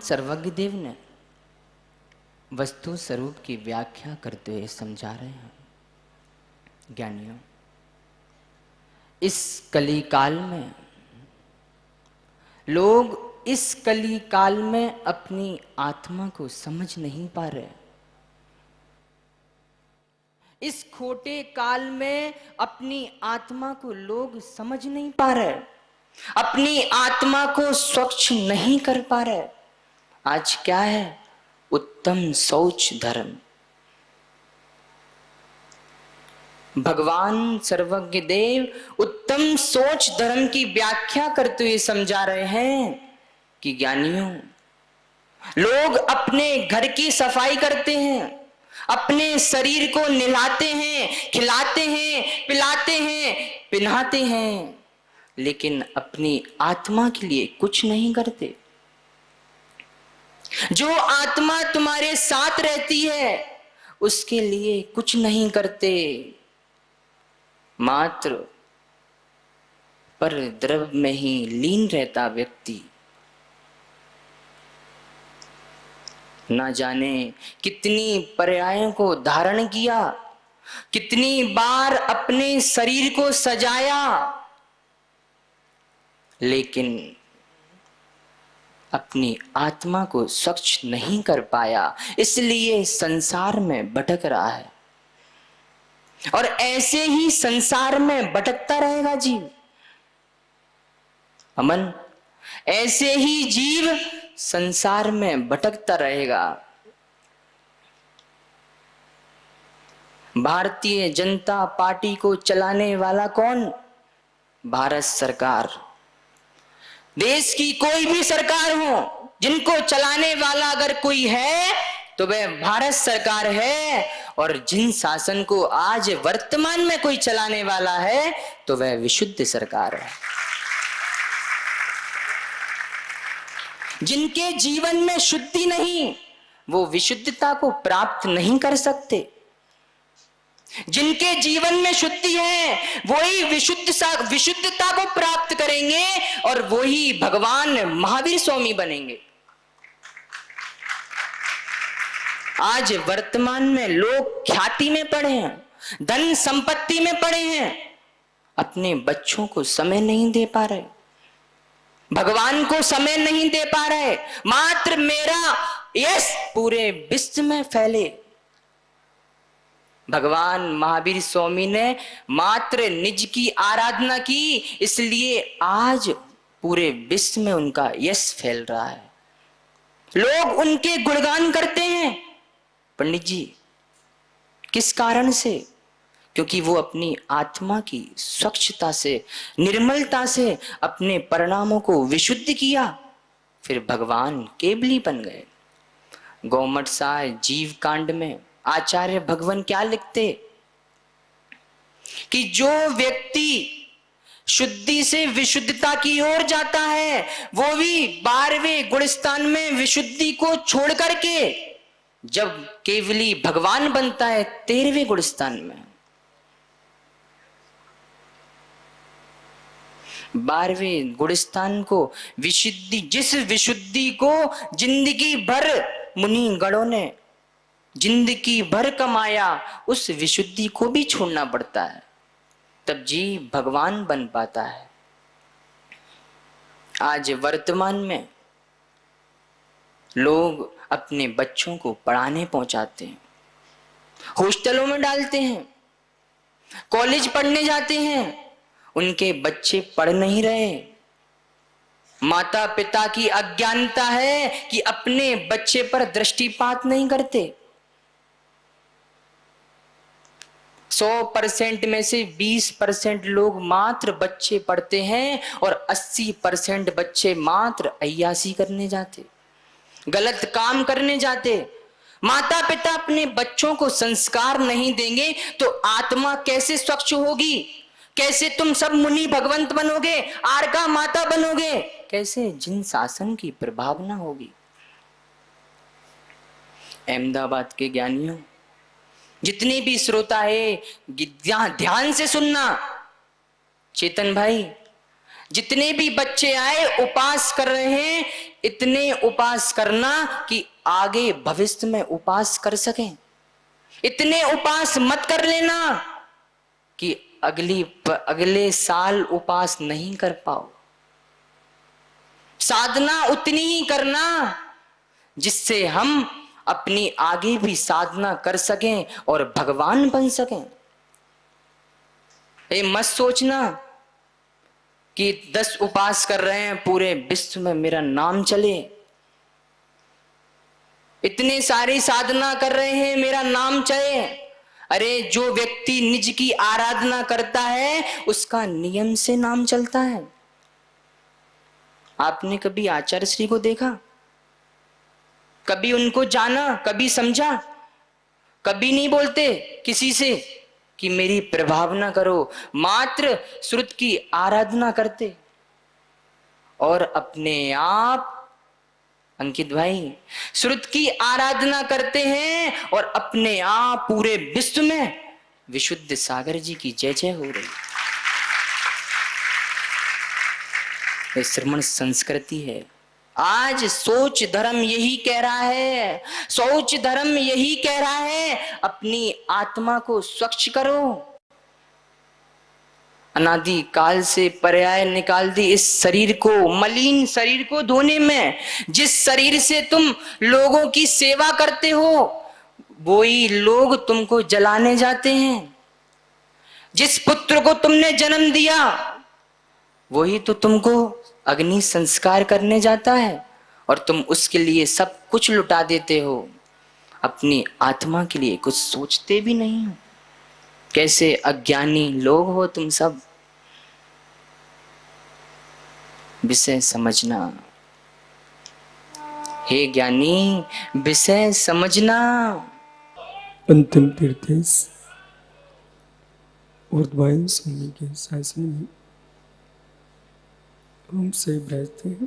सर्वज्ञ देव ने वस्तु स्वरूप की व्याख्या करते हुए समझा रहे हैं। ज्ञानियों, इस कली काल में लोग इस कली काल में अपनी आत्मा को समझ नहीं पा रहे। इस खोटे काल में अपनी आत्मा को लोग समझ नहीं पा रहे, अपनी आत्मा को स्वच्छ नहीं कर पा रहे। आज क्या है? उत्तम शौच धर्म। भगवान सर्वज्ञ देव उत्तम सोच धर्म की व्याख्या करते हुए समझा रहे हैं कि ज्ञानियों, लोग अपने घर की सफाई करते हैं, अपने शरीर को नहलाते हैं, खिलाते हैं, पिलाते हैं, पहनाते हैं, लेकिन अपनी आत्मा के लिए कुछ नहीं करते। जो आत्मा तुम्हारे साथ रहती है उसके लिए कुछ नहीं करते। मात्र पर द्रव्य में ही लीन रहता व्यक्ति ना जाने कितनी पर्यायों को धारण किया, कितनी बार अपने शरीर को सजाया, लेकिन अपनी आत्मा को स्वच्छ नहीं कर पाया, इसलिए संसार में भटक रहा है। और ऐसे ही संसार में भटकता रहेगा जीव। अमन, ऐसे ही जीव संसार में भटकता रहेगा। भारतीय जनता पार्टी को चलाने वाला कौन? भारत सरकार। देश की कोई भी सरकार हो, जिनको चलाने वाला अगर कोई है तो वह भारत सरकार है। और जिन शासन को आज वर्तमान में कोई चलाने वाला है तो वह विशुद्ध सरकार है। जिनके जीवन में शुद्धि नहीं, वो विशुद्धता को प्राप्त नहीं कर सकते। जिनके जीवन में शुद्धि है वही विशुद्धता को प्राप्त करेंगे और वही भगवान महावीर स्वामी बनेंगे। आज वर्तमान में लोग ख्याति में पड़े हैं, धन संपत्ति में पड़े हैं, अपने बच्चों को समय नहीं दे पा रहे, भगवान को समय नहीं दे पा रहे। मात्र मेरा यश पूरे विश्व में फैले। भगवान महावीर स्वामी ने मात्र निज की आराधना की, इसलिए आज पूरे विश्व में उनका यश फैल रहा है। लोग उनके गुणगान करते हैं। पंडित जी, किस कारण से? क्योंकि वो अपनी आत्मा की स्वच्छता से, निर्मलता से अपने परिणामों को विशुद्ध किया, फिर भगवान केवली बन गए। गौमठ साय जीव कांड में आचार्य भगवान क्या लिखते कि जो व्यक्ति शुद्धि से विशुद्धता की ओर जाता है वो भी 12वें गुणस्थान में विशुद्धि को छोड़ करके जब केवली भगवान बनता है 13वें गुणस्थान में। 12वें गुणस्थान को विशुद्धि, जिस विशुद्धि को जिंदगी भर मुनि गणों ने जिंदगी भर कमाया, उस विशुद्धि को भी छोड़ना पड़ता है, तब जीव भगवान बन पाता है। आज वर्तमान में लोग अपने बच्चों को पढ़ाने पहुंचाते हैं, हॉस्टलों में डालते हैं, कॉलेज पढ़ने जाते हैं, उनके बच्चे पढ़ नहीं रहे। माता पिता की अज्ञानता है कि अपने बच्चे पर दृष्टिपात नहीं करते। 100% में से 20% लोग मात्र बच्चे पढ़ते हैं और 80% बच्चे मात्र अय्यासी करने जाते, गलत काम करने जाते। माता पिता अपने बच्चों को संस्कार नहीं देंगे तो आत्मा कैसे स्वच्छ होगी? कैसे तुम सब मुनि भगवंत बनोगे, आर्का माता बनोगे? कैसे जिन शासन की प्रभावना होगी? अहमदाबाद के ज्ञानियों, जितने भी श्रोता है ध्यान से सुनना। चेतन भाई, जितने भी बच्चे आए उपास कर रहे हैं, इतने उपास करना कि आगे भविष्य में उपास कर सकें। इतने उपास मत कर लेना कि अगले साल उपास नहीं कर पाओ। साधना उतनी ही करना जिससे हम अपनी आगे भी साधना कर सकें और भगवान बन सकें। ये मत सोचना कि 10 उपास कर रहे हैं पूरे विश्व में मेरा नाम चले, इतने सारी साधना कर रहे हैं मेरा नाम चले। अरे जो व्यक्ति निज की आराधना करता है उसका नियम से नाम चलता है। आपने कभी आचार्य श्री को देखा? कभी उनको जाना? कभी समझा? कभी नहीं बोलते किसी से कि मेरी प्रभाव ना करो, मात्र श्रुत की आराधना करते और अपने आप। अंकित भाई, श्रुत की आराधना करते हैं और अपने आप पूरे विश्व में विशुद्ध सागर जी की जय जय हो रही। ये श्रमण संस्कृति है। आज सोच धर्म यही कह रहा है, सोच धर्म यही कह रहा है, अपनी आत्मा को स्वच्छ करो। अनादि काल से पर्याय निकाल दी इस शरीर को, मलिन शरीर को धोने में। जिस शरीर से तुम लोगों की सेवा करते हो वही लोग तुमको जलाने जाते हैं। जिस पुत्र को तुमने जन्म दिया वही तो तुमको अग्नि संस्कार करने जाता है और तुम उसके लिए सब कुछ लुटा देते हो। अपनी आत्मा के लिए कुछ सोचते भी नहीं हो। कैसे अज्ञानी लोग हो तुम सब। विषय समझना हे ज्ञानी, विषय समझना। अंतिम तीर्थेश ऊर्ध्वायन स्वामी के शासन में हम से रहते हैं।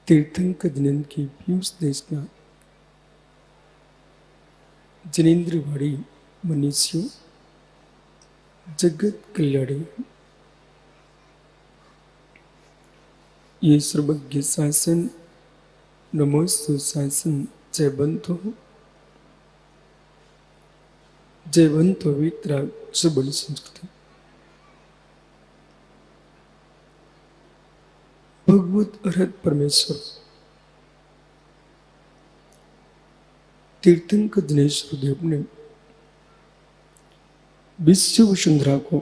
तीर्थंकर जिनेन्द्र की पीयूष देशना जिनेन्द्रवाड़ी मनीषियों जगत कल्याणी। ये सर्वज्ञ शासन नमोस्तु शासन जयवंतो जयवंतो वितरा सुबल संस्कृति। भगवत अर्हत परमेश्वर तीर्थंकर दिनेश्वर देव ने विश्व वसुंधरा को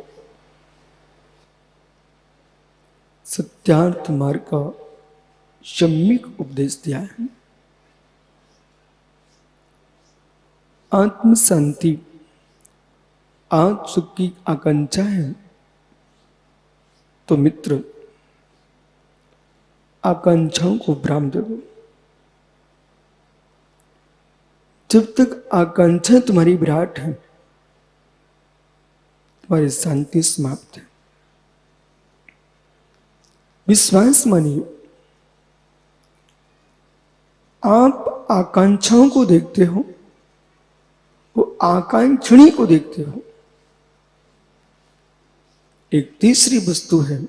सत्यार्थ मार्ग का सम्यक उपदेश दिया है। आत्म शांति आत्म सुख की आकांक्षा है तो मित्र आकांक्षाओं को विराम दे दो। जब तक आकांक्षा तुम्हारी विराट है तुम्हारी शांति समाप्त है। विश्वास मानिए, आप आकांक्षाओं को देखते हो, वो आकांक्षणी को देखते हो। एक तीसरी वस्तु है,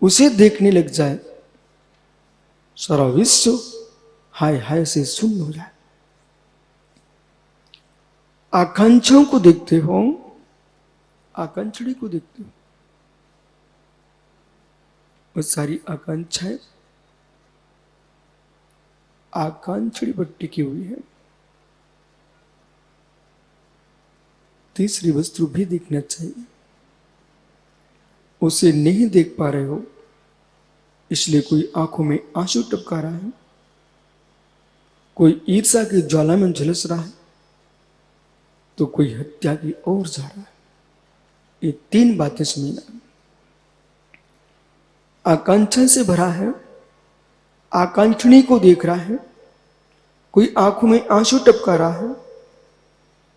उसे देखने लग जाए सारा विश्व हाय हाय से शून्य हो जाए। आकांक्षाओं को देखते हो, आकांक्षणी को देखते हो, और सारी आकांक्षाएं आकांक्षणी पर टिकी हुई है। तीसरी वस्तु भी देखना चाहिए, उसे नहीं देख पा रहे हो इसलिए कोई आंखों में आंसू टपका रहा है, कोई ईर्ष्या की ज्वाला में झुलस रहा है, तो कोई हत्या की ओर जा रहा है। ये तीन बातें समझना। आकांक्षा से भरा है, आकांक्षणी को देख रहा है, कोई आंखों में आंसू टपका रहा है,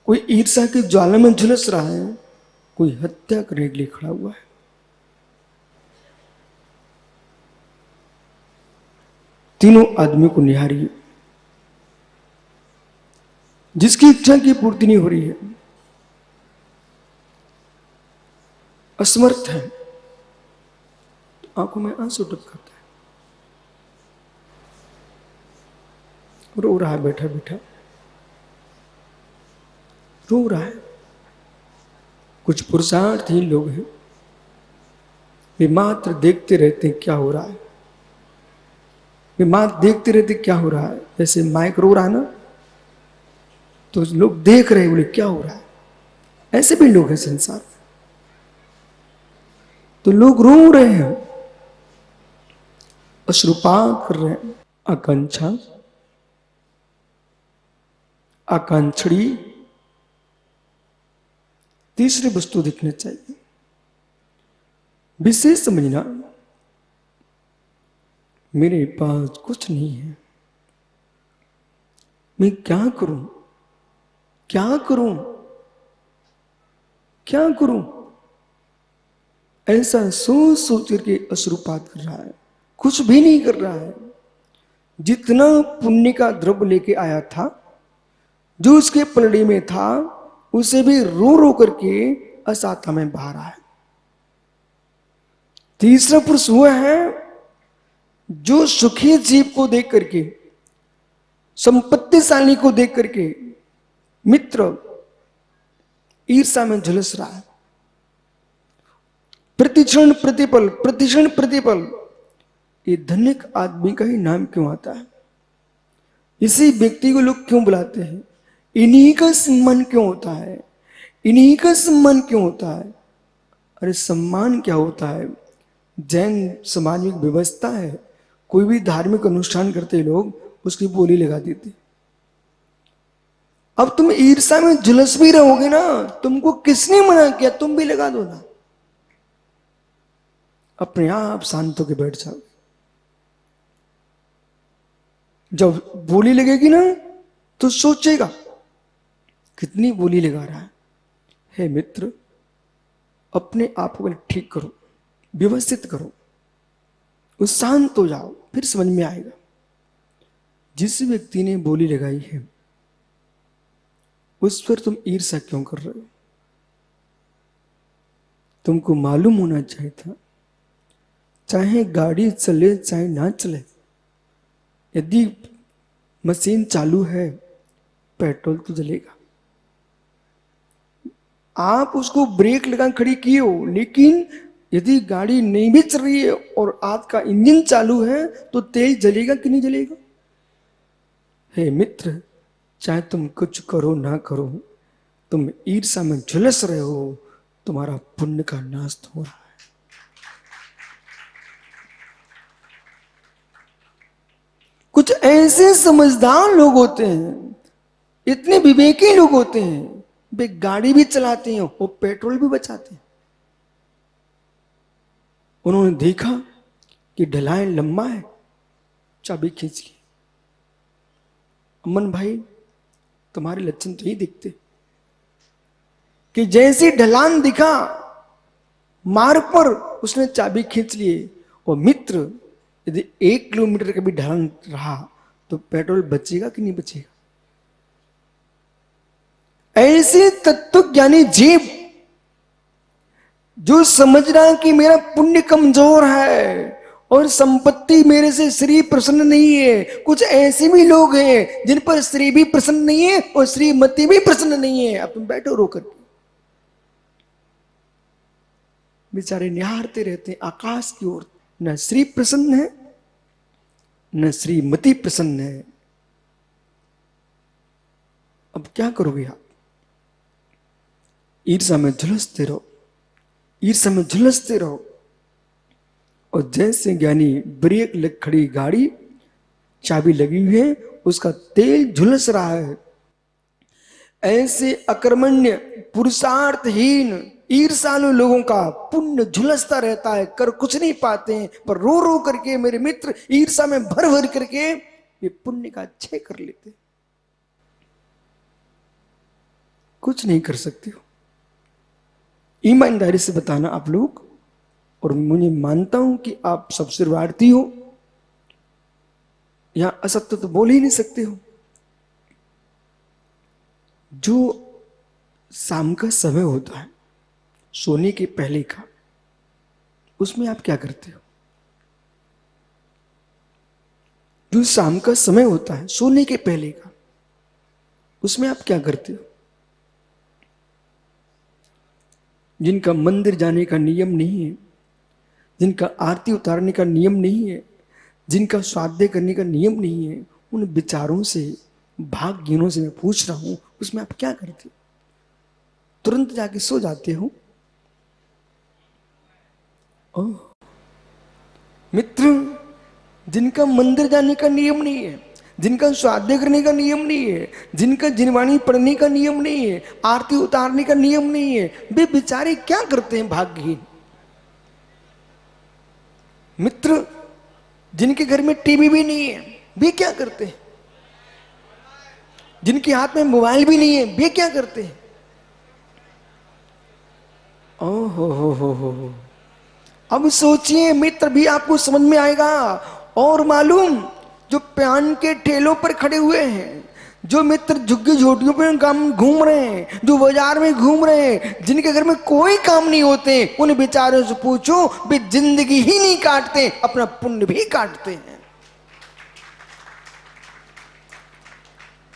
कोई ईर्ष्या की ज्वाला में झुलस रहा है, कोई हत्या करने के लिए खड़ा हुआ है। तीनों आदमी को निहारिए। जिसकी इच्छा की पूर्ति नहीं हो रही है, असमर्थ है, आंखों में आंसू टपकाता है, रो रहा है, बैठा बैठा रो रहा है। कुछ पुरुषार्थहीन लोग हैं, वे मात्र देखते रहते हैं क्या हो रहा है, वे मात्र देखते रहते क्या हो रहा है। जैसे माइक रो रहा है ना, तो लोग देख रहे हैं, बोले क्या हो रहा है। ऐसे भी लोग हैं संसार, तो लोग रो रहे हैं, अश्रुपात कर रहे हैं। आकांक्षा, आकांक्षी तीसरी वस्तु दिखनी चाहिए। विशेष समझना, मेरे पास कुछ नहीं है, मैं क्या करूं, क्या करूं, क्या करूं, ऐसा सोच सोच करके अश्रुपात कर रहा है, कुछ भी नहीं कर रहा है। जितना पुण्य का द्रव्य लेके आया था, जो उसके पलड़ी में था, उसे भी रो रो करके असाता में बहा रहा है। तीसरा पुरुष वह है जो सुखी जीव को देख करके, संपत्तिशाली को देख करके मित्र ईर्षा में झुलस रहा है। प्रतिक्षण प्रतिपल, प्रतिक्षण प्रतिपल ये धनिक आदमी का ही नाम क्यों आता है? इसी व्यक्ति को लोग क्यों बुलाते हैं? इन्हीं का सम्मान क्यों होता है? इन्हीं का सम्मान क्यों होता है? अरे सम्मान क्या होता है? जैन समाज में व्यवस्था है, कोई भी धार्मिक अनुष्ठान करते लोग उसकी बोली लगा देते। अब तुम ईर्षा में झुलस भी रहोगे ना, तुमको किसने मना किया? तुम भी लगा दो ना, अपने आप शांत होकर बैठ जाओ। जब बोली लगेगी ना तो सोचेगा कितनी बोली लगा रहा है। हे मित्र, अपने आप को ठीक करो, व्यवस्थित करो, उस शांत हो जाओ, फिर समझ में आएगा। जिस व्यक्ति ने बोली लगाई है उस पर तुम ईर्ष्या क्यों कर रहे हो? तुमको मालूम होना चाहिए था, चाहे गाड़ी चले चाहे ना चले, यदि मशीन चालू है पेट्रोल तो जलेगा। आप उसको ब्रेक लगा खड़ी किए हो, लेकिन यदि गाड़ी नहीं भी चल रही है और आपका इंजन चालू है तो तेल जलेगा कि नहीं जलेगा? हे मित्र, चाहे तुम कुछ करो ना करो, तुम ईर्ष्या में झुलस रहे हो, तुम्हारा पुण्य का नाश हो रहा है। कुछ ऐसे समझदार लोग होते हैं, इतने विवेकी लोग होते हैं, वे गाड़ी भी चलाते हैं और पेट्रोल भी बचाते हैं। उन्होंने देखा कि ढलान लंबा है, चाबी खींच ली। अमन भाई, तुम्हारे लक्षण तो ही दिखते कि जैसी ढलान दिखा मार्ग पर उसने चाबी खींच लिए। और मित्र, यदि 1 किलोमीटर का भी ढलान रहा तो पेट्रोल बचेगा कि नहीं बचेगा? ऐसे तत्वज्ञानी जीव जो समझ रहा कि मेरा पुण्य कमजोर है और संपत्ति मेरे से श्री प्रसन्न नहीं है। कुछ ऐसे भी लोग हैं जिन पर श्री भी प्रसन्न नहीं है और श्रीमती भी प्रसन्न नहीं है। अब तुम बैठो रोकर, बेचारे निहारते रहते हैं आकाश की ओर। न श्री प्रसन्न है न श्रीमती प्रसन्न है। अब क्या करोगे आप? ईर्ष्या में झुलसते रहो, ईर्ष्या में झुलसते रहो। और जैसे ज्ञानी ब्रेक लग खड़ी गाड़ी, चाबी लगी हुई है, उसका तेल झुलस रहा है, ऐसे अकर्मण्य पुरुषार्थहीन ईर्ष्यालु लोगों का पुण्य झुलसता रहता है, कर कुछ नहीं पाते हैं, पर रो रो करके मेरे मित्र ईर्ष्या में भर भर करके ये पुण्य का क्षय कर लेते। कुछ नहीं कर सकते हो। ईमानदारी से बताना आप लोग, और मुझे मानता हूं कि आप सब शर्वार्थी हो, यहां असत्य तो बोल ही नहीं सकते हो। जो शाम का समय होता है सोने के पहले का, उसमें आप क्या करते हो? जो शाम का समय होता है सोने के पहले का, उसमें आप क्या करते हो? जिनका मंदिर जाने का नियम नहीं है, जिनका आरती उतारने का नियम नहीं है, जिनका स्वाध्याय करने का नियम नहीं है, उन विचारों से, भाग्यहीनों से मैं पूछ रहा हूं, उसमें आप क्या करते हो? तुरंत जाके सो जाते हो? ओह मित्र, जिनका मंदिर जाने का नियम नहीं है, जिनका स्वाध्याय करने का नियम नहीं है, जिनका जिनवाणी पढ़ने का नियम नहीं है, आरती उतारने का नियम नहीं है, वे बेचारे क्या करते हैं? भाग्यहीन मित्र। जिनके घर में टीवी भी नहीं है, वे क्या करते हैं? जिनके हाथ में मोबाइल भी नहीं है, वे क्या करते हैं? ओहो हो। अब सोचिए मित्र, भी आपको समझ में आएगा। और मालूम, जो पान के ठेलों पर खड़े हुए हैं, जो मित्र झुग्गी झोटियों पर काम घूम रहे हैं, जो बाजार में घूम रहे हैं, जिनके घर में कोई काम नहीं होते, उन बेचारों से पूछो, वे जिंदगी ही नहीं काटते, अपना पुण्य भी काटते हैं।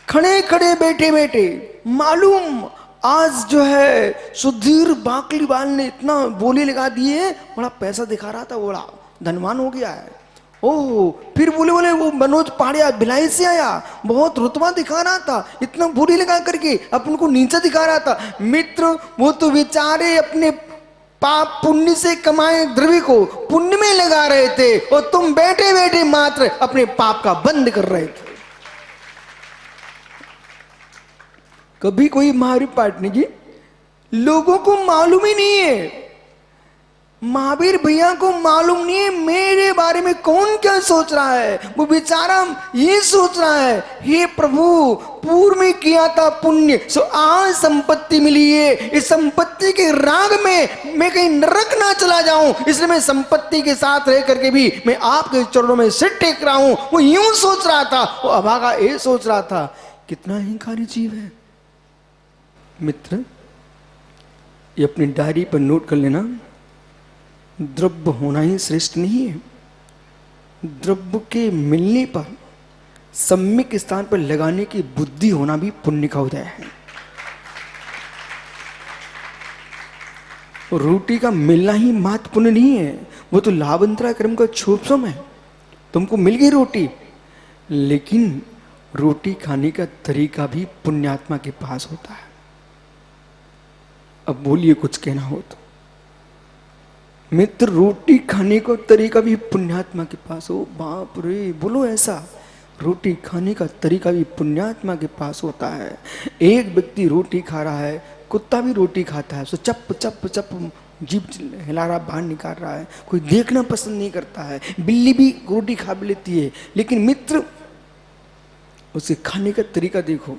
खड़े खड़े बैठे बैठे मालूम, आज जो है सुधीर बाकलीवाल ने इतना बोली लगा दिए, बड़ा पैसा दिखा रहा था, बड़ा धनवान हो गया है। ओह, फिर बोले बोले वो मनोज पाड़िया भिलाई से आया, बहुत रुतबा दिखा रहा था, इतना बोली लगा करके अपन को नीचा दिखा रहा था। मित्र, वो तो बेचारे अपने पाप पुण्य से कमाए द्रव्य को पुण्य में लगा रहे थे, और तुम बैठे बैठे मात्र अपने पाप का बंद कर रहे थे। कभी कोई महावीर पाटनी जी, लोगों को मालूम ही नहीं है, महावीर भैया को मालूम नहीं है मेरे बारे में कौन क्या सोच रहा है। वो बेचारा ये सोच रहा है, हे प्रभु, पूर्व में किया था पुण्य, सो आज संपत्ति मिली है, इस संपत्ति के राग में मैं कहीं नरक ना चला जाऊं, इसलिए मैं संपत्ति के साथ रह करके भी मैं आपके चरणों में सिर टेक रहा हूं। वो यूं सोच रहा था, वो अभागा ये सोच रहा था। कितना अहंकारी जीव है मित्र। ये अपनी डायरी पर नोट कर लेना, द्रव्य होना ही श्रेष्ठ नहीं है, द्रव्य के मिलने पर सम्यक स्थान पर लगाने की बुद्धि होना भी पुण्य का उदय है। रोटी का मिलना ही मात्र पुण्य नहीं है, वो तो लाभंतरा कर्म का क्षोभम है। तुमको मिल गई रोटी, लेकिन रोटी खाने का तरीका भी पुण्यात्मा के पास होता है। अब बोलिए, कुछ कहना हो तो। मित्र, रोटी खाने का तरीका भी पुण्यात्मा के पास हो। बाप रे, बोलो ऐसा, रोटी खाने का तरीका भी पुण्यात्मा के पास होता है। एक व्यक्ति रोटी खा रहा है, कुत्ता भी रोटी खाता है, सो चप चप चप जीभ हिला रहा, बाहर निकाल रहा है, कोई देखना पसंद नहीं करता है। बिल्ली भी रोटी खा भी लेती है, लेकिन मित्र उसे खाने का तरीका देखो।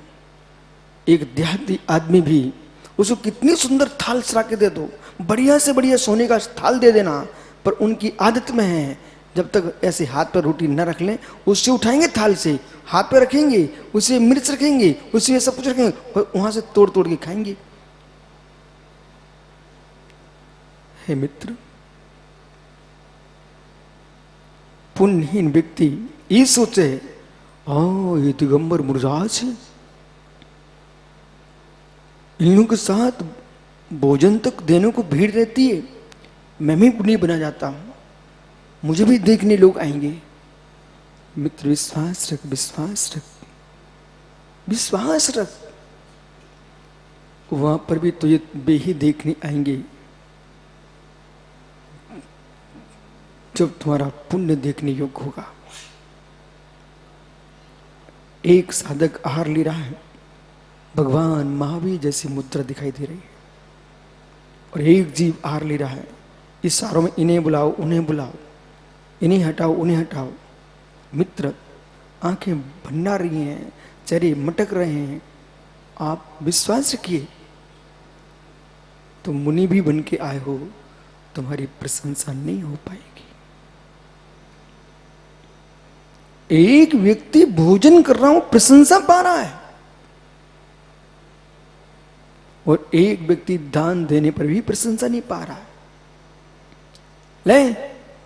एक देहाती आदमी भी, उसको कितनी सुंदर थाल सरा के दे दो, बढ़िया से बढ़िया सोने का थाल दे देना, पर उनकी आदत में है, जब तक ऐसे हाथ पर रोटी न रख लें, उससे उठाएंगे थाल से, हाथ पर रखेंगे, उसे मिर्च रखेंगे, उसे सब कुछ रखेंगे, और वहां से तोड़ तोड़ के खाएंगे। हे मित्र, पुण्यहीन व्यक्ति ये सोचे, ओ ये दिगंबर मुर्जाज है, इन लोगों के साथ भोजन तक देने को भीड़ रहती है, मैं भी पुण्य बना जाता हूं, मुझे भी देखने लोग आएंगे। मित्र, विश्वास रख, विश्वास रख, विश्वास रख, वहां पर भी तो ये बेही देखने आएंगे जब तुम्हारा पुण्य देखने योग्य होगा। एक साधक आहार ले रहा है, भगवान महावीर जैसी मुद्रा दिखाई दे रही है, और एक जीव आहार ले रहा है, इशारों में इन्हें बुलाओ, उन्हें बुलाओ, इन्हें हटाओ, उन्हें हटाओ। मित्र, आंखें भंडा रही हैं, चेहरे मटक रहे हैं, आप विश्वास रखिए, तुम मुनि भी बन के आए हो, तुम्हारी प्रशंसा नहीं हो पाएगी। एक व्यक्ति भोजन कर रहा हूं, प्रशंसा पा रहा है, और एक व्यक्ति दान देने पर भी प्रशंसा नहीं पा रहा है। ले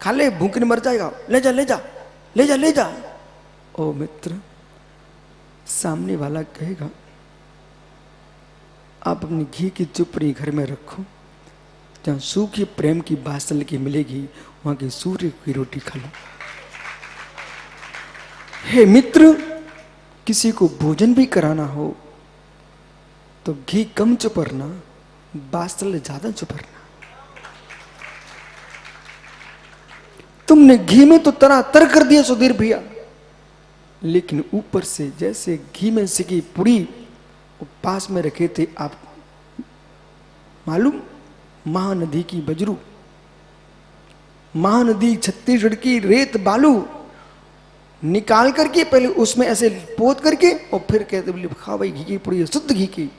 खा ले, भूख नहीं मर जाएगा, ले जा ले जा ले जा ले जा। ओ मित्र, सामने वाला कहेगा आप अपनी घी की चुपड़ी घर में रखो, जहां सूखी प्रेम की बासल की मिलेगी वहां की सूर्य की रोटी खा लो। हे मित्र, किसी को भोजन भी कराना हो तो घी कम चुपरना, बासल ज्यादा चुपरना। तुमने घी में तो तरह तर कर दिया सुधीर भैया, लेकिन ऊपर से जैसे घी में सिकी पुड़ी पास में रखे थे आप, मालूम, महानदी की बजरू, महानदी छत्तीसगढ़ की रेत बालू निकाल करके पहले उसमें ऐसे पोत करके और फिर कहते बोले खा भाई घी की पुड़ी, शुद्ध घी की।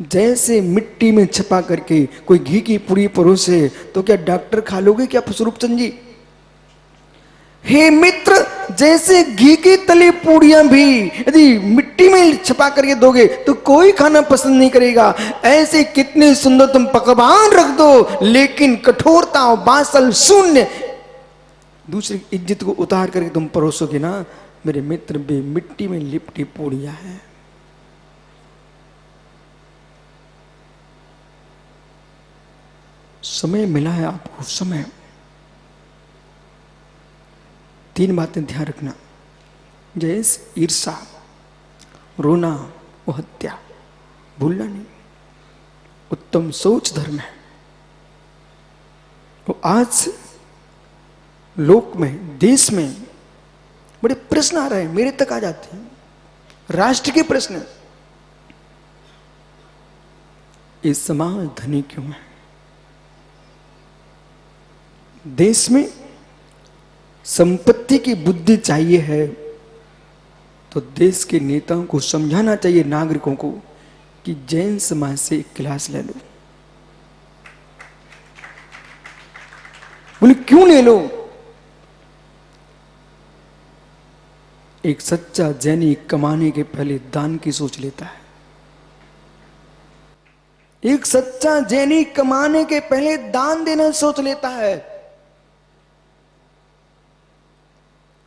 जैसे मिट्टी में छपा करके कोई घी की पुड़ी परोसे तो क्या डॉक्टर खा लोगे क्या स्वरूपचंद जी? हे मित्र, जैसे घी की तली पूड़ियां भी यदि मिट्टी में छपा करके दोगे तो कोई खाना पसंद नहीं करेगा। ऐसे कितने सुंदर तुम पकवान रख दो, लेकिन कठोरता और बासल शून्य, दूसरी इज्जत को उतार करके तुम परोसोगे ना, मेरे मित्र, भी मिट्टी में लिपटी पूड़ियां हैं। समय मिला है आपको, समय। 3 बातें ध्यान रखना, जैसे ईर्षा, रोना और हत्या भूलना नहीं। उत्तम सोच धर्म है। तो आज लोक में, देश में बड़े प्रश्न आ रहे हैं, मेरे तक आ जाते हैं, राष्ट्र के प्रश्न। ये समाज धनी क्यों है? देश में संपत्ति की बुद्धि चाहिए है तो देश के नेताओं को समझाना चाहिए, नागरिकों को, कि जैन समाज से एक क्लास ले लो। बोले क्यों ले लो? एक सच्चा जैनी कमाने के पहले दान की सोच लेता है। एक सच्चा जैनी कमाने के पहले दान देना सोच लेता है।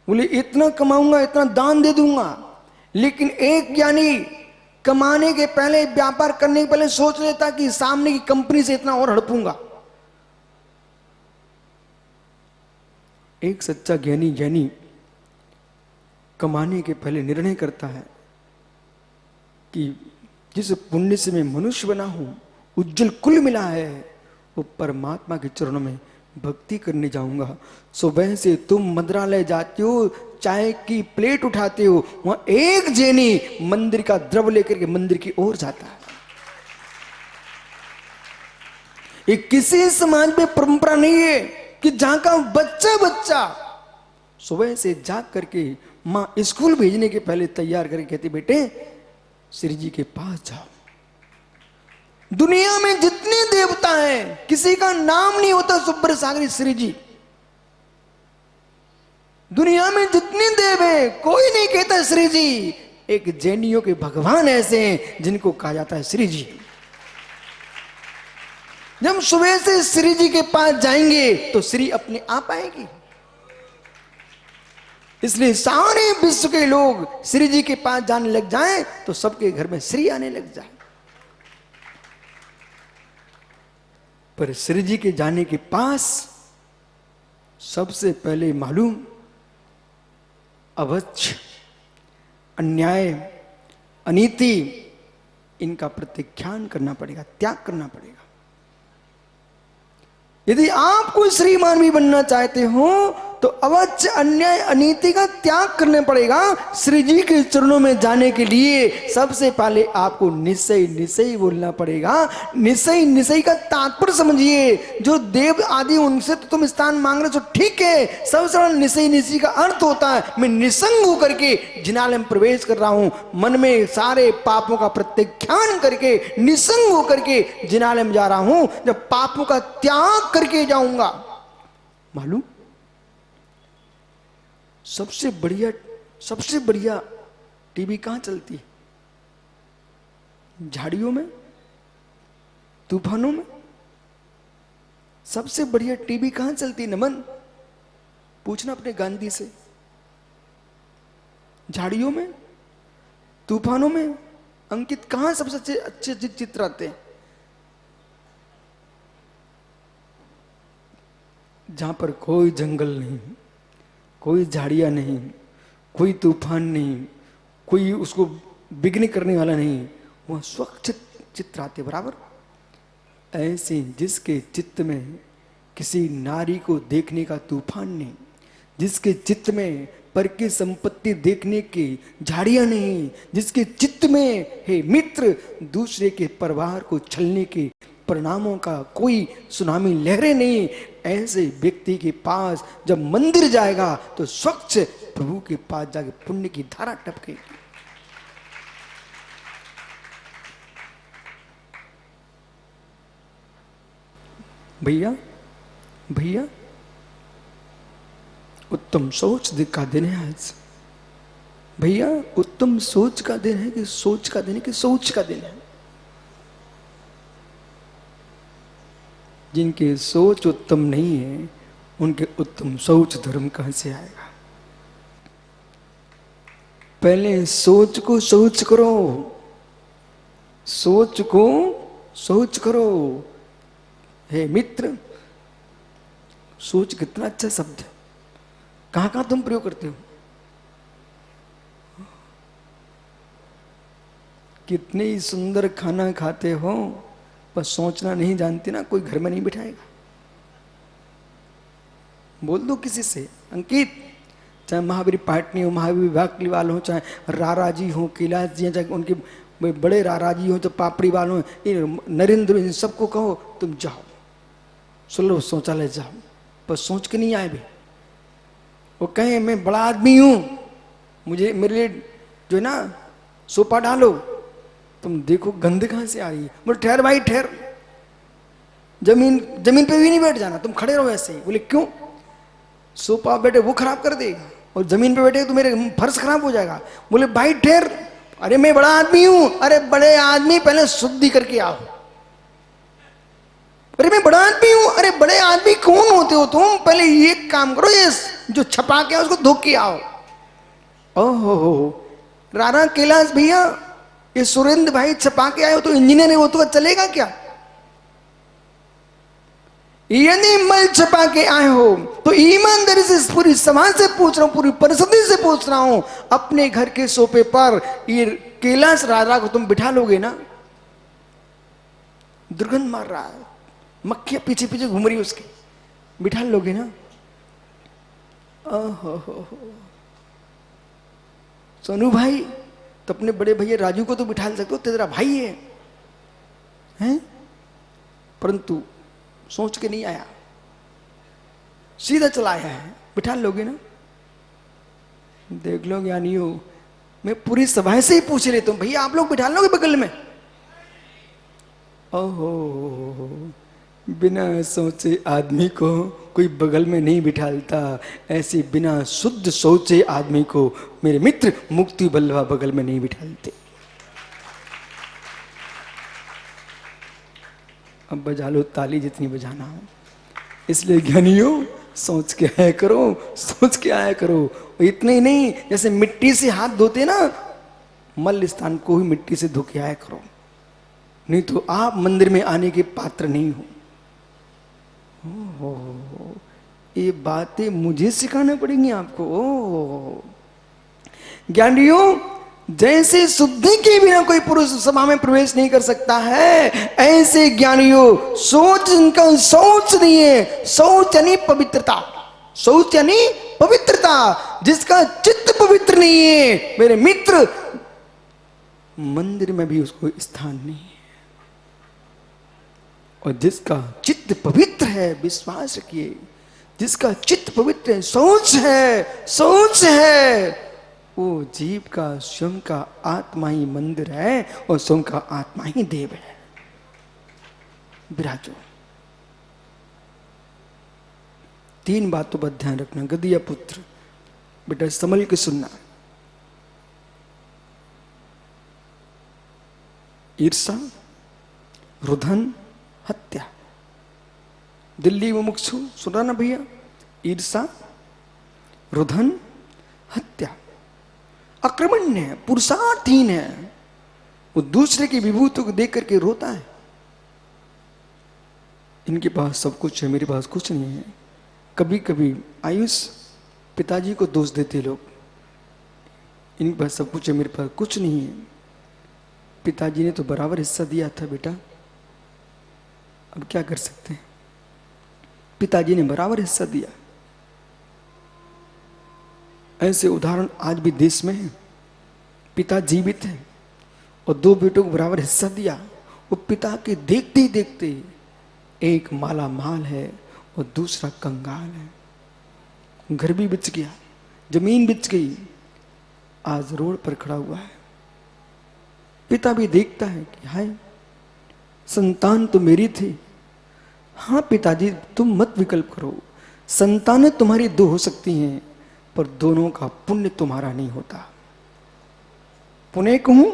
बोले इतना कमाऊंगा, इतना दान दे दूंगा। लेकिन एक ज्ञानी कमाने के पहले, व्यापार करने के पहले सोच लेता कि सामने की कंपनी से इतना और हड़पूंगा। एक सच्चा ज्ञानी कमाने के पहले निर्णय करता है कि जिस पुण्य से मैं मनुष्य बना हूं, उज्जवल कुल मिला है, वो परमात्मा के चरणों में भक्ति करने जाऊंगा। सुबह से तुम मंदिरालय जाते हो, चाय की प्लेट उठाते हो, वहां एक जैनी मंदिर का द्रव लेकर के मंदिर की ओर जाता है। ये किसी समाज में परंपरा नहीं है कि जहां का बच्चा सुबह से जाग करके मां स्कूल भेजने के पहले तैयार करके कहती बेटे श्री जी के पास जाओ। दुनिया में जितने देवता हैं किसी का नाम नहीं होता सुब्र सागरी श्री जी। दुनिया में जितने देव हैं कोई नहीं कहता श्री जी। एक जैनियों के भगवान ऐसे हैं जिनको कहा जाता है श्री जी। जब सुबह से श्री जी के पास जाएंगे तो श्री अपने आप आएगी। इसलिए सारे विश्व के लोग श्री जी के पास जाने लग जाएं तो सबके घर में श्री आने लग जाए। पर श्री जी के जाने के पास सबसे पहले मालूम अवच्छ, अन्याय, अनीति, इनका प्रत्याख्यान करना पड़ेगा, त्याग करना पड़ेगा। यदि आप कोई श्रीमान भी बनना चाहते हो तो अवश्य अन्याय अनीति का त्याग करना पड़ेगा। श्री जी के चरणों में जाने के लिए सबसे पहले आपको निश्चय निश्चय बोलना पड़ेगा। निश्चय निश्चय का तात्पर्य समझिए। जो देव आदि उनसे तो तुम स्थान मांग रहे हो ठीक है, सबसे बड़ा निश्चय निश्चय का अर्थ होता है मैं निसंग होकर के जिनालय में प्रवेश कर रहा हूं, मन में सारे पापों का प्रत्याख्यान करके निसंग होकर के जिनालय में जा रहा हूं। जब पापों का त्याग करके जाऊंगा, मालूम सबसे बढ़िया टीवी कहां चलती है? झाड़ियों में, तूफानों में। सबसे बढ़िया टीवी कहां चलती है? नमन, पूछना अपने गांधी से। झाड़ियों में, तूफानों में। अंकित, कहां सबसे अच्छे अच्छे चित्र आते हैं? जहां पर कोई जंगल नहीं, कोई झाड़ियां नहीं, कोई तूफान नहीं, कोई उसको बिघ्न करने वाला नहीं, वह स्वच्छ चित्र आते बराबर। ऐसे जिसके चित्त में किसी नारी को देखने का तूफान नहीं, जिसके चित्त में पर की संपत्ति देखने की झाड़ियां नहीं, जिसके चित्त में हे मित्र दूसरे के परिवार को छलने के परिणामों का कोई सुनामी लहरें नहीं, ऐसे व्यक्ति के पास जब मंदिर जाएगा तो स्वच्छ प्रभु के पास जाके पुण्य की धारा टपकेगी। भैया भैया, उत्तम सोच का दिन है आज। भैया, उत्तम सोच का दिन है कि सोच का दिन है कि सोच का दिन है? जिनके सोच उत्तम नहीं है उनके उत्तम सोच धर्म कहां से आएगा? पहले सोच को सोच करो, सोच को सोच करो। हे मित्र, सोच कितना अच्छा शब्द है, कहां कहां तुम प्रयोग करते हो? कितने ही सुंदर खाना खाते हो, पर सोचना नहीं जानते ना, कोई घर में नहीं बिठाएगा। बोल दो किसी से, अंकित, चाहे महावीर पाटनी हो, महावीर वाकली वाले हो, चाहे रारा जी हो, कैलाश जी, चाहे उनके बड़े रारा जी हो, तो पापड़ी वाले हो, नरेंद्र, इन सबको कहो तुम जाओ, सुनो शौचालय जाओ, पर सोच के नहीं आए भी। वो कहे मैं बड़ा आदमी हूं, मुझे मेरे लिए जो है ना सोफा डालो, तुम देखो गंध कहां से आ रही है। बोले ठहर भाई ठहर, जमीन जमीन पे भी नहीं बैठ जाना, तुम खड़े रहो ऐसे ही। बोले क्यों? सोफा बैठे वो खराब कर देगा, और जमीन पे बैठे तो मेरे फर्श खराब हो जाएगा। बोले भाई ठहर, अरे मैं बड़ा आदमी हूं। अरे बड़े आदमी पहले शुद्धि करके आओ। अरे मैं बड़ा आदमी हूं। अरे बड़े आदमी कौन होते हो तुम? पहले ये काम करो, ये जो छपा के उसको धो के आओ। ओहो, राणा कैलाश भैया, ये सुरेंद्र भाई छपा के आए हो तो इंजीनियर है, वो तो चलेगा क्या? यदि मल छपा के आए हो तो ईमानदारी से पूरी समाज से पूछ रहा हूं, पूरी परिस्थिति से पूछ रहा हूं, अपने घर के सोफे पर ये कैलाश राजा को तुम बिठा लोगे ना? दुर्गंध मार रहा है, मक्खियां पीछे पीछे घूम रही उसके, बिठा लोगे ना? ओहो, सोनू भाई तो अपने बड़े भैया राजू को तो बिठा सकते हो, तेरा भाई है, हैं? परंतु सोच के नहीं आया, सीधा चला आया है, बिठा लोगे ना? देख लो ज्ञानियों, मैं पूरी सभा से ही पूछ लेता हूं, भैया आप लोग बिठा लोगे बगल में? ओहो, बिना सोचे आदमी को कोई बगल में नहीं बिठालता, ऐसे बिना शुद्ध सोचे आदमी को मेरे मित्र मुक्ति बल्लवा बगल में नहीं बिठालते। अब बजा लो ताली जितनी बजाना हो। इसलिए ज्ञानियों, सोच के आया करो, सोच के आया करो। इतने ही नहीं, जैसे मिट्टी से हाथ धोते ना, मल स्थान को ही मिट्टी से धो के आया करो, नहीं तो आप मंदिर में आने के पात्र नहीं हो। ये बातें मुझे सिखाना पड़ेंगी आपको। ज्ञानियों, जैसे शुद्धि के बिना कोई पुरुष सभा में प्रवेश नहीं कर सकता है, ऐसे ज्ञानियों सोच, इनका सोच नहीं है। सोच यानी पवित्रता, सोच यानी पवित्रता। जिसका चित्त पवित्र नहीं है मेरे मित्र, मंदिर में भी उसको स्थान नहीं है। और जिसका चित्त पवित्र है, विश्वास रखिए, जिसका चित्त पवित्र है, सोच है, सोच है, वो जीव का स्वयं का आत्मा ही मंदिर है और स्वयं का आत्मा ही देव है। विराजो। 3 बातों पर ध्यान रखना। गदिया पुत्र, बेटा संभल के सुनना। ईर्षा, रुधन, हत्या। दिल्ली मुमुक्षु सुना ना भैया? ईर्षा, रुधन, हत्या। अक्रमण्य है, पुरुषार्थहीन है, वो दूसरे की विभूति को देख करके रोता है। इनके पास सब कुछ है, मेरे पास कुछ नहीं है। कभी कभी आयुष पिताजी को दोष देते लोग, इनके पास सब कुछ है, मेरे पास कुछ नहीं है। पिताजी ने तो बराबर हिस्सा दिया था बेटा, अब क्या कर सकते हैं। पिताजी ने बराबर हिस्सा दिया। ऐसे उदाहरण आज भी देश में है। पिता जीवित है और दो बेटों को बराबर हिस्सा दिया। वो पिता के देखते ही देखते एक माला माल है और दूसरा कंगाल है। घर भी बिच गया, जमीन बिच गई, आज रोड पर खड़ा हुआ है। पिता भी देखता है कि हाय, संतान तो मेरी थी। हाँ पिताजी, तुम मत विकल्प करो, संतानें तुम्हारी दो हो सकती हैं, पर दोनों का पुण्य तुम्हारा नहीं होता। पुण्य कहूं,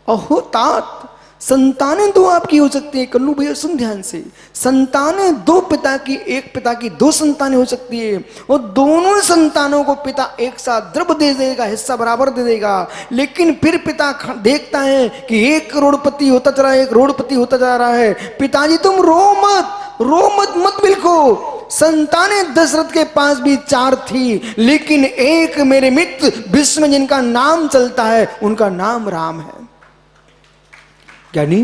अहो तात, संतानें दो आपकी हो सकती है। कल्लू भैया सुन ध्यान से, संतानें दो पिता की, एक पिता की दो संतानें हो सकती है, और दोनों संतानों को पिता एक साथ द्रव्य दे देगा, हिस्सा बराबर दे देगा। लेकिन फिर पिता देखता है कि 1 करोड़पति होता चला है, 1 करोड़पति होता जा रहा है। पिताजी तुम रो मत बिल्को। संतानें दशरथ के पास भी 4 थी, लेकिन एक मेरे मित्र विश्व में जिनका नाम चलता है, उनका नाम राम है। ज्ञानी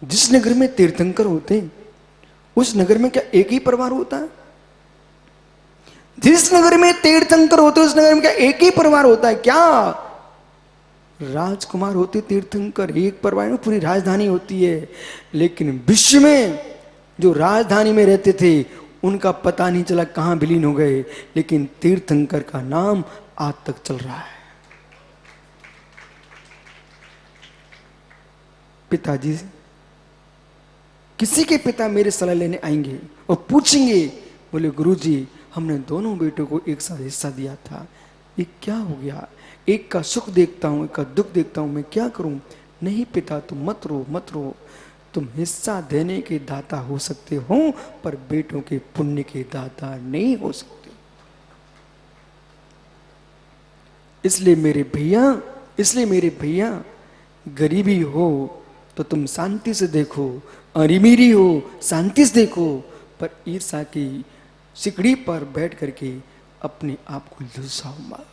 जिस नगर में तीर्थंकर होते हैं, उस नगर में क्या एक ही परिवार होता है? जिस नगर में तीर्थंकर होते हैं, उस नगर में क्या एक ही परिवार होता है क्या? राजकुमार होते तीर्थंकर, एक परिवार में पूरी राजधानी होती है। लेकिन विश्व में जो राजधानी में रहते थे, उनका पता नहीं चला कहां विलीन हो गए, लेकिन तीर्थंकर का नाम आज तक चल रहा है। पिताजी, किसी के पिता मेरे सलाह लेने आएंगे और पूछेंगे, बोले गुरुजी, हमने दोनों बेटों को एक साथ हिस्सा दिया था, ये क्या हो गया? एक का सुख देखता हूं, एक का दुख देखता हूं, मैं क्या करूं? नहीं पिता, तुम मत रो, तुम हिस्सा देने के दाता हो सकते हो, पर बेटों के पुण्य के दाता नहीं हो सकते। इसलिए मेरे भैया, गरीबी हो तो तुम शांति से देखो, अमीरी हो शांति से देखो, पर ईर्ष्या की सिकड़ी पर बैठ करके अपने आप को लुभाओ मत।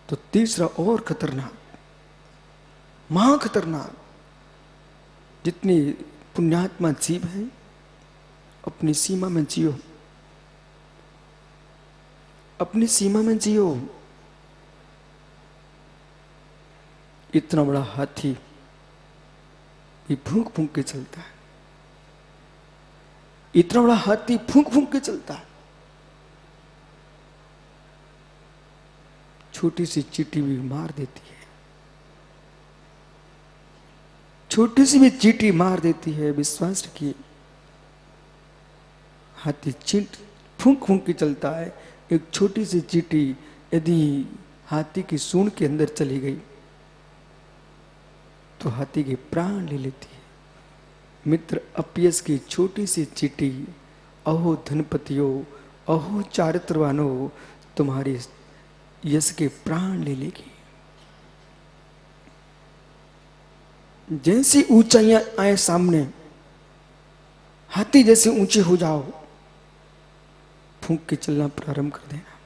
तो तीसरा और खतरनाक, महा खतरनाक, जितने पुण्यात्मा जीव है, अपनी सीमा में जियो, अपनी सीमा में जियो। इतना बड़ा हाथी ये फूंक फूंक के चलता है, इतना बड़ा हाथी फूंक फूंक के चलता है। छोटी सी चींटी भी मार देती है, छोटी सी भी चींटी मार देती है। विश्वास रखिए, हाथी फूंक फूंक के चलता है। एक छोटी सी चींटी यदि हाथी की सूंड के अंदर चली गई तो हाथी के प्राण ले लेती है। मित्र, अपयस की छोटी सी चींटी, अहो धनपतियों, अहो चारित्रवानों, तुम्हारी यश के प्राण ले लेगी। जैसी ऊंचाइयां आए सामने, हाथी जैसे ऊंचे हो जाओ, फूंक के चलना प्रारंभ कर देना,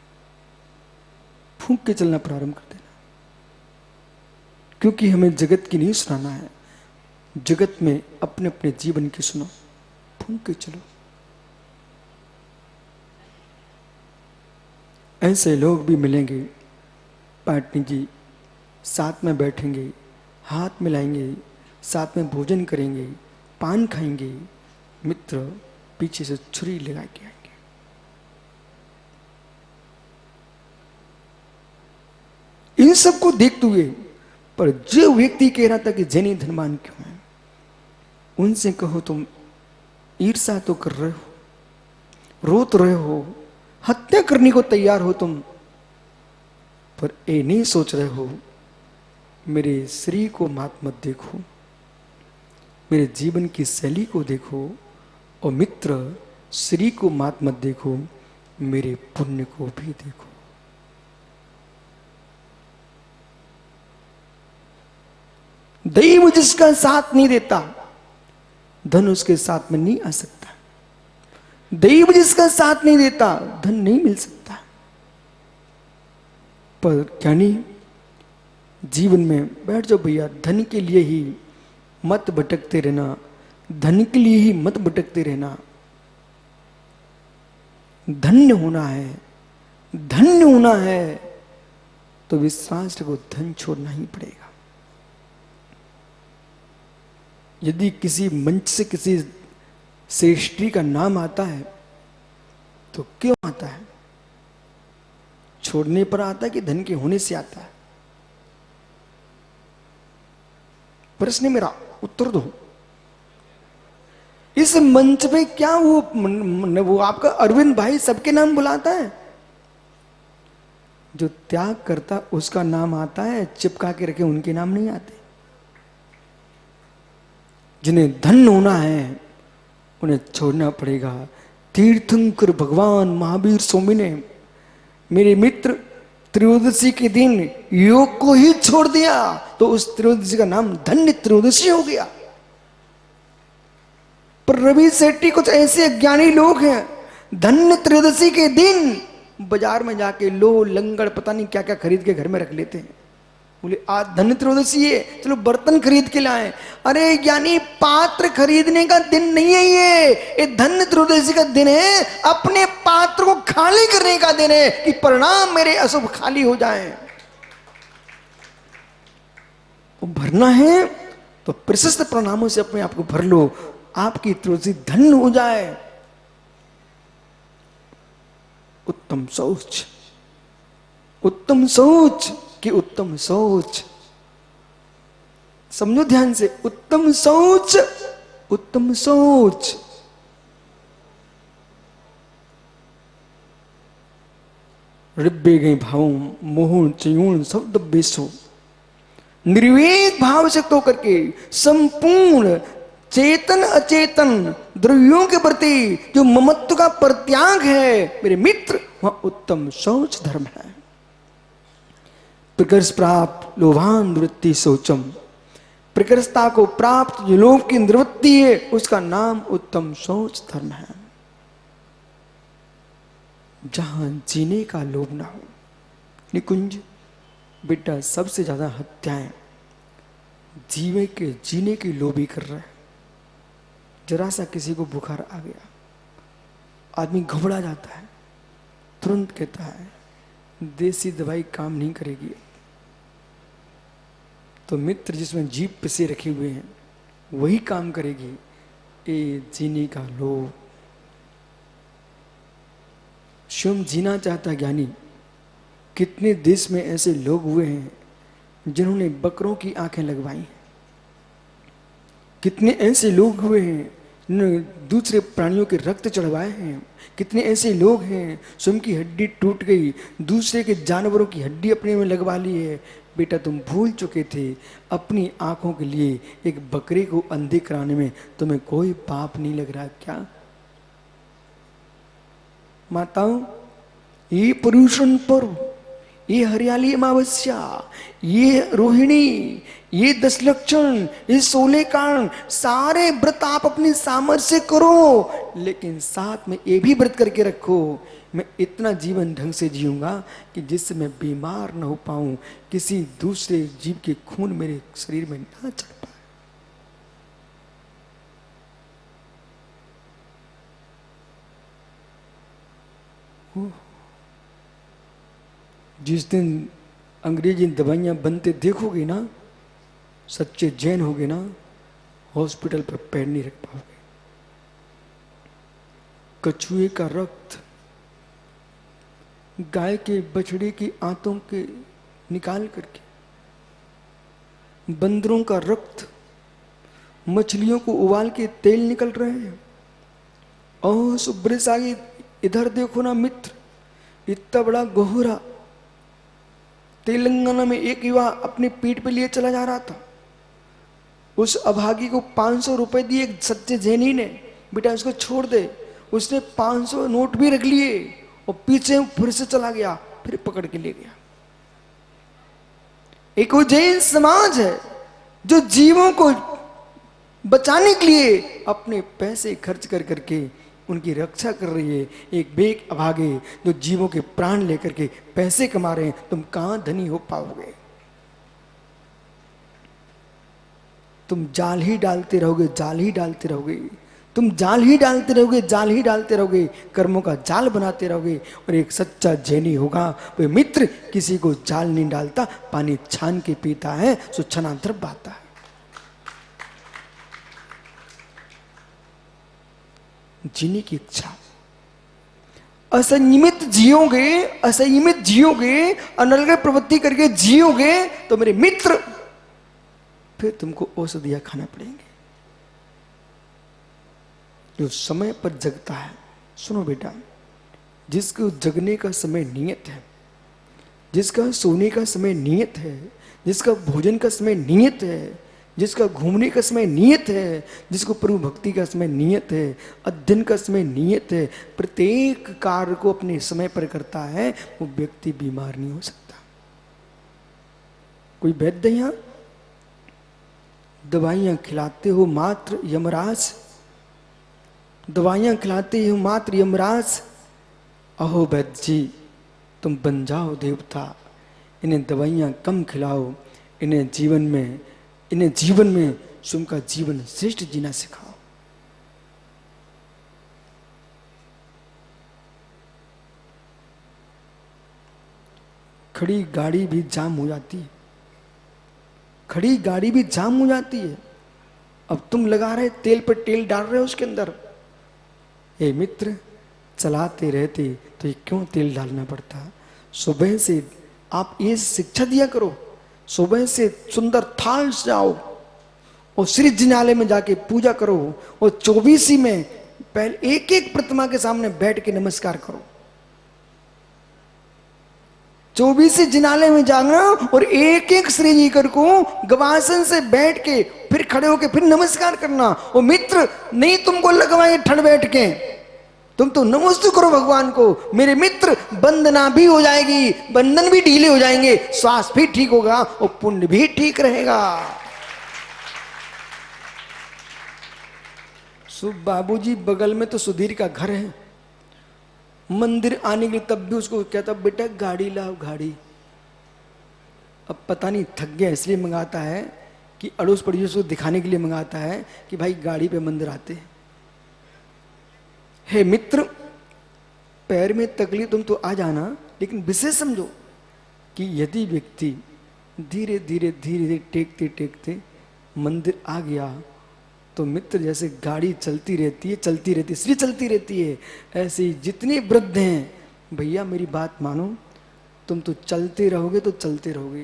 फूंक के चलना प्रारंभ कर देना। क्योंकि हमें जगत की नहीं सुनाना है, जगत में अपने अपने जीवन की सुनो, फूंक के चलो। ऐसे लोग भी मिलेंगे, पार्टी जी, साथ में बैठेंगे, हाथ मिलाएंगे, साथ में भोजन करेंगे, पान खाएंगे, मित्र पीछे से छुरी लगा के आएंगे। इन सबको देखते हुए, पर जो व्यक्ति कह रहा था कि जैनी धनवान क्यों है, उनसे कहो तुम ईर्ष्या तो कर रहे हो, रोत रहे हो, हत्या करने को तैयार हो तुम, पर ये नहीं सोच रहे हो मेरे शरीर को मत देखो, मेरे जीवन की शैली को देखो। और मित्र, श्री को मात मत देखो, मेरे पुण्य को भी देखो। दैव जिसका साथ नहीं देता, धन उसके साथ में नहीं आ सकता। दैव जिसका साथ नहीं देता, धन नहीं मिल सकता। पर ज्ञानी जीवन में बैठ जाओ भैया, धन के लिए ही मत भटकते रहना, धन के लिए ही मत भटकते रहना। धन्य होना है, धन्य होना है तो विश्वास को धन छोड़ना ही पड़ेगा। यदि किसी मंच से किसी श्रेष्ठी का नाम आता है तो क्यों आता है? छोड़ने पर आता है कि धन के होने से आता है? प्रश्न मेरा उत्तर दो। इस मंच पे क्या वो आपका अरविंद भाई सबके नाम बुलाता है? जो त्याग करता उसका नाम आता है, चिपका के रखे उनके नाम नहीं आते। जिन्हें धन होना है उन्हें छोड़ना पड़ेगा। तीर्थंकर भगवान महावीर स्वामी ने, मेरे मित्र, त्रयोदशी के दिन योग को ही छोड़ दिया तो उस त्रयोदशी का नाम धन्य त्रयोदशी हो गया। पर रवि सेट्टी कुछ ऐसे अज्ञानी लोग हैं, धन्य त्रयोदशी के दिन बाजार में जाके लो लंगड़ पता नहीं क्या क्या खरीद के घर में रख लेते हैं। बोले आज धन्य त्रयोदशी है, चलो बर्तन खरीद के लाए। अरे ज्ञानी, पात्र खरीदने का दिन नहीं है ये धन्य त्रयोदशी का दिन है अपने पात्र को खाली करने का दिन है कि परिणाम मेरे अशुभ खाली हो जाए। वो भरना है तो प्रशस्त प्रणामों से अपने आप को भर लो, आपकी त्रयोदशी धन्य हो जाए। उत्तम सोच, उत्तम सोच कि उत्तम सोच। समझो ध्यान से, उत्तम सोच, उत्तम सोच। रिब्बे गई भाव मोहन चयूण शब्द बेसो, निर्वेद भाव से तो करके संपूर्ण चेतन अचेतन द्रव्यों के प्रति जो ममत्व का परित्याग है मेरे मित्र, वह उत्तम सोच धर्म है। प्रकर्ष प्राप्त लोभान निवृत्ति सोचम, प्रकर्षता को प्राप्त जो लोभ की निवृत्ति है उसका नाम उत्तम सोच धर्म है। जहां जीने का लोभ ना हो। निकुंज बेटा, सबसे ज्यादा हत्याएं जीने की लोभी कर रहा है। जरा सा किसी को बुखार आ गया, आदमी घबरा जाता है, तुरंत कहता है देसी दवाई काम नहीं करेगी। तो मित्र जिसमें जीभ पिसे रखे हुए हैं वही काम करेगी। ए जीने का लोभ। स्वयं जीना चाहता ज्ञानी। कितने देश में ऐसे लोग हुए हैं जिन्होंने बकरों की आंखें लगवाई। कितने ऐसे लोग हुए हैं जिन्होंने दूसरे प्राणियों के रक्त चढ़वाए हैं। कितने ऐसे लोग हैं स्वयं की हड्डी टूट गई, दूसरे के जानवरों की हड्डी अपने में लगवा ली है। बेटा तुम भूल चुके थे, अपनी आंखों के लिए एक बकरे को अंधे कराने में तुम्हें कोई पाप नहीं लग रहा क्या? माताओं, ये पर्यूषण पर्व, ये हरियाली अमावस्या, ये रोहिणी, ये 10 लक्षण, ये 16 कारण, सारे व्रत आप अपनी सामर्थ्य से करो, लेकिन साथ में ये भी व्रत करके रखो मैं इतना जीवन ढंग से जीऊंगा कि जिससे मैं बीमार न हो पाऊं, किसी दूसरे जीव के खून मेरे शरीर में ना चढ़ पाए। जिस दिन अंग्रेजी दवाइयां बनते देखोगे ना, सच्चे जैन होगे ना, हॉस्पिटल पर पैर नहीं रख पाओगे। कछुए का रक्त, गाय के बछड़े की आंतों के निकाल करके, बंदरों का रक्त, मछलियों को उबाल के तेल निकल रहे हैं। और सुब्रे सागी इधर देखो ना मित्र, इतना बड़ा गोहरा तेलंगाना में एक युवा अपनी पीठ पे लिए चला जा रहा था। उस अभागी को 500 रुपए दिए एक सच्चे जैनी ने, बेटा इसको छोड़ दे। उसने 500 नोट भी रख लिए और पीछे फिर से चला गया, फिर पकड़ के ले गया। एक वो जैन समाज है जो जीवों को बचाने के लिए अपने पैसे खर्च कर करके उनकी रक्षा कर रही है। एक बेक अभागे जो जीवों के प्राण लेकर के पैसे कमा रहे हैं, तुम कहां धनी हो पाओगे? तुम जाल ही डालते रहोगे, जाल ही डालते रहोगे, तुम जाल ही डालते रहोगे, जाल ही डालते रहोगे, कर्मों का जाल बनाते रहोगे। और एक सच्चा जैनी होगा वो मित्र किसी को जाल नहीं डालता, पानी छान के पीता है, सो छनांतर बाता है। जीने की इच्छा, असंयमित जियोगे, असंयमित जियोगे, अनर्गल प्रवृत्ति करके जियोगे तो मेरे मित्र फिर तुमको औषधियां खाना पड़ेंगे। जो समय पर जगता है, सुनो बेटा, जिसको जगने का समय नियत है, जिसका सोने का समय नियत है, जिसका भोजन का समय नियत है, जिसका घूमने का समय नियत है, जिसको प्रभु भक्ति का समय नियत है, अध्ययन का समय नियत है, प्रत्येक कार्य को अपने समय पर करता है, वो व्यक्ति बीमार नहीं हो सकता। कोई वैद्य यहां दवाइयां खिलाते हो मात्र यमराज, दवाइयां खिलाते हो मात्र यमराज। अहो वैद्य जी, तुम बन जाओ देवता, इन्हें दवाइयां कम खिलाओ, इन्हें जीवन में स्वयं का जीवन श्रेष्ठ जीना सिखाओ। खड़ी गाड़ी भी जाम हो जाती है, खड़ी गाड़ी भी जाम हो जाती है। अब तुम लगा रहे तेल पर तेल डाल रहे हो उसके अंदर। हे मित्र, चलाते रहते तो ये क्यों तेल डालना पड़ता? सुबह से आप ये शिक्षा दिया करो, सुबह से सुंदर थाल जाओ और श्री जिनालय में जाके पूजा करो और 24 में पहले एक एक प्रतिमा के सामने बैठ के नमस्कार करो। 24 जिनालय में जाना और एक एक श्री जी कर को गवासन से बैठ के फिर खड़े होके फिर नमस्कार करना। और मित्र नहीं तुमको लगवाएंगे ठंड बैठ के, तुम तो नमस्ते करो भगवान को। मेरे मित्र, वंदना भी हो जाएगी, बंधन भी ढीले हो जाएंगे, श्वास भी ठीक होगा और पुण्य भी ठीक रहेगा। सुब बाबूजी बगल में तो सुधीर का घर है, मंदिर आने के लिए तब भी उसको कहता बेटा गाड़ी लाओ गाड़ी। अब पता नहीं थक गया इसलिए मंगाता है कि अड़ोस पड़ोस को दिखाने के लिए मंगाता है कि भाई गाड़ी पे मंदिर आते हैं। हे मित्र, पैर में तकलीफ तुम तो आ जाना, लेकिन विशेष समझो कि यदि व्यक्ति धीरे धीरे धीरे धीरे टेकते टेकते मंदिर आ गया तो मित्र जैसे गाड़ी चलती रहती है, चलती रहती है, इसलिए चलती रहती है, ऐसे ही जितने वृद्ध हैं भैया मेरी बात मानो, तुम तो चलते रहोगे तो चलते रहोगे।